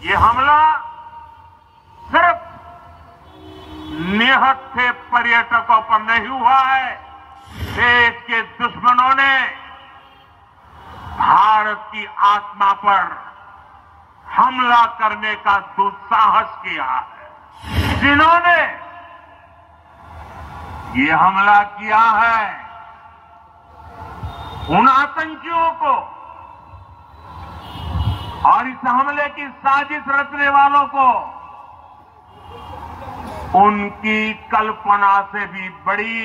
ये हमला सिर्फ निहत्थे पर्यटकों पर नहीं हुआ है, देश के दुश्मनों ने भारत की आत्मा पर हमला करने का दुस्साहस किया है। जिन्होंने ये हमला किया है, उन आतंकियों को और इस हमले की साजिश रचने वालों को उनकी कल्पना से भी बड़ी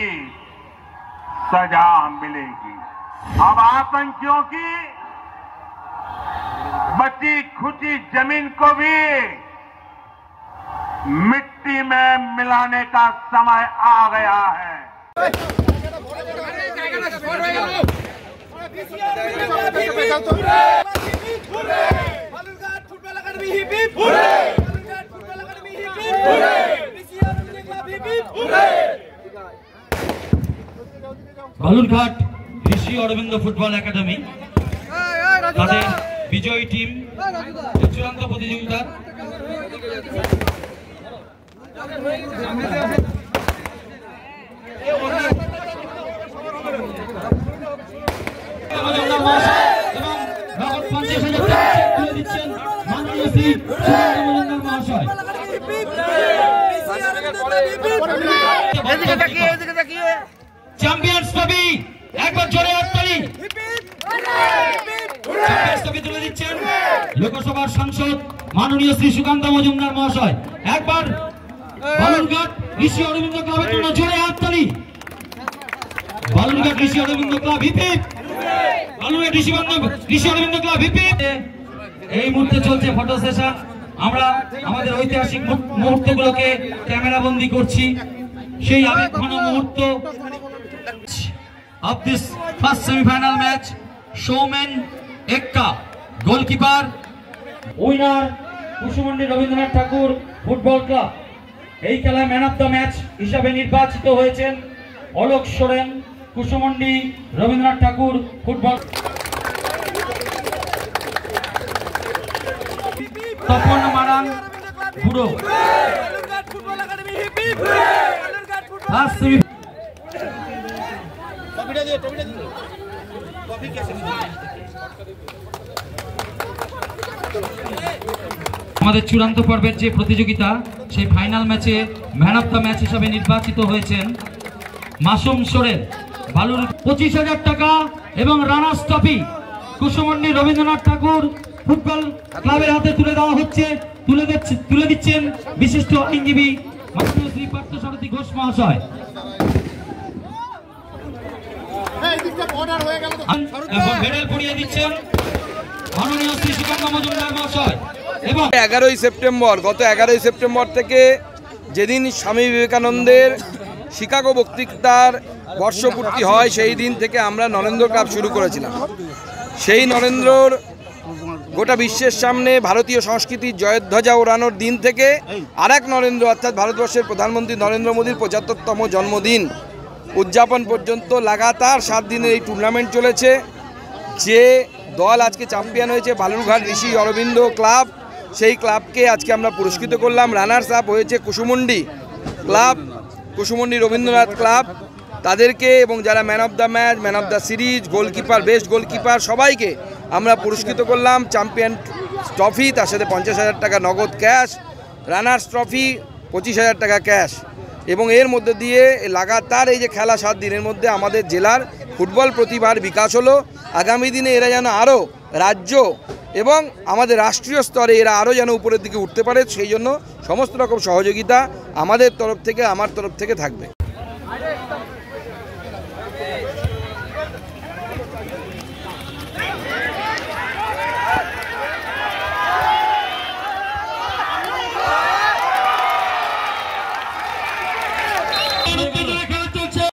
सजा मिलेगी। अब आतंकियों की बची खुची जमीन को भी मिट्टी में मिलाने का समय आ गया है। বালুরঘাট ঋষি অরবিন্দ ফুটবল একাডেমি তাদের বিজয়ী টিম চূড়ান্ত প্রতিযোগিতা চ্যাম্পিয়ন্স ট্রফি একবার জোরে হাততালি চ্যাম্পিয়ন্স ট্রফি তুলে দিচ্ছেন লোকসভার সাংসদ মাননীয় শ্রী সুকান্ত মজুমদার মহাশয়। একবার বালুরঘাট ঋষি অরবিন্দ ক্লাবের জন্য জোরে হাততালি। বালুরঘাট ঋষি অরবিন্দ ক্লাব হিপিপ, বালুরঘাট ঋষি অরবিন্দ ক্লাব হিপিপ। এই মুহূর্তে চলছে ফটো সেশন। আমরা আমাদের ঐতিহাসিক মুহূর্তগুলোকে ক্যামেরা বন্দী করছি। সেই আবেগঘন মুহূর্ত of this first semi-final match. Showman Ekka, goalkeeper, winner Kusumundi Rabindranath Thakur football club. এই খেলায় ম্যান অফ দ্য ম্যাচ হিসাবে নির্বাচিত হয়েছেন অলোক সোরেন, কুসুমন্ডি রবীন্দ্রনাথ ঠাকুর ফুটবল। তপন মারান বুড়ো আমাদের চূড়ান্ত পর্বের যে প্রতিযোগিতা সেই ফাইনাল ম্যাচে ম্যান অফ দ্য ম্যাচ হিসাবে নির্বাচিত হয়েছেন মাসুম সোরেন। বালুর 25,000 টাকা এবং runners trophy Kusumandi Rabindranath Thakur football ক্লাবের হাতে তুলে দেওয়া হচ্ছে। তুলে দিচ্ছেন বিশিষ্ট আইনজীবী মাননীয় শ্রী পার্থসারথী ঘোষ মহাশয়। মেডেল পরিয়ে দিচ্ছেন মাননীয় শ্রী সুকান্ত মজুমদার মহাশয়। এবং 11ই সেপ্টেম্বর, গত 11ই সেপ্টেম্বর থেকে যেদিন স্বামী বিবেকানন্দের শিকাগো বক্তৃতার বর্ষপূর্তি হয়, সেই দিন থেকে আমরা নরেন্দ্র ক্লাব শুরু করেছিলাম। সেই নরেন্দ্রর গোটা বিশ্বের সামনে ভারতীয় সংস্কৃতির জয়ধ্বজা ওড়ানোর দিন থেকে আরেক নরেন্দ্র অর্থাৎ ভারতবর্ষের প্রধানমন্ত্রী নরেন্দ্র মোদীর 75তম জন্মদিন উদযাপন পর্যন্ত লাগাতার 7 দিনের এই টুর্নামেন্ট চলেছে। যে দল আজকে চ্যাম্পিয়ন হয়েছে বালুরঘাট ঋষি অরবিন্দ ক্লাব, সেই ক্লাবকে আজকে আমরা পুরস্কৃত করলাম। রানার্স আপ হয়েছে কুসুমন্ডি ক্লাব, কুসুমন্ডি রবীন্দ্রনাথ ক্লাব। তাদেরকে এবং যারা man of the match, man of the series, goalkeeper, best goalkeeper সবাইকে আমরা পুরস্কৃত করলাম। চ্যাম্পিয়ন ট্রফি, তার সাথে 50,000 টাকা নগদ ক্যাশ, রানার্স ট্রফি 25,000 টাকা ক্যাশ। এবং এর মধ্যে দিয়ে লাগাতার এই যে খেলা 7 দিনের মধ্যে আমাদের জেলার ফুটবল প্রতিভার বিকাশ হলো। আগামী দিনে এরা যেন আরও রাজ্য এবং আমাদের রাষ্ট্রীয় স্তরে এরা আরও যেন উপরের দিকে উঠতে পারে, সেই জন্য সমস্ত রকম সহযোগিতা আমাদের তরফ থেকে, আমার তরফ থেকে থাকবে।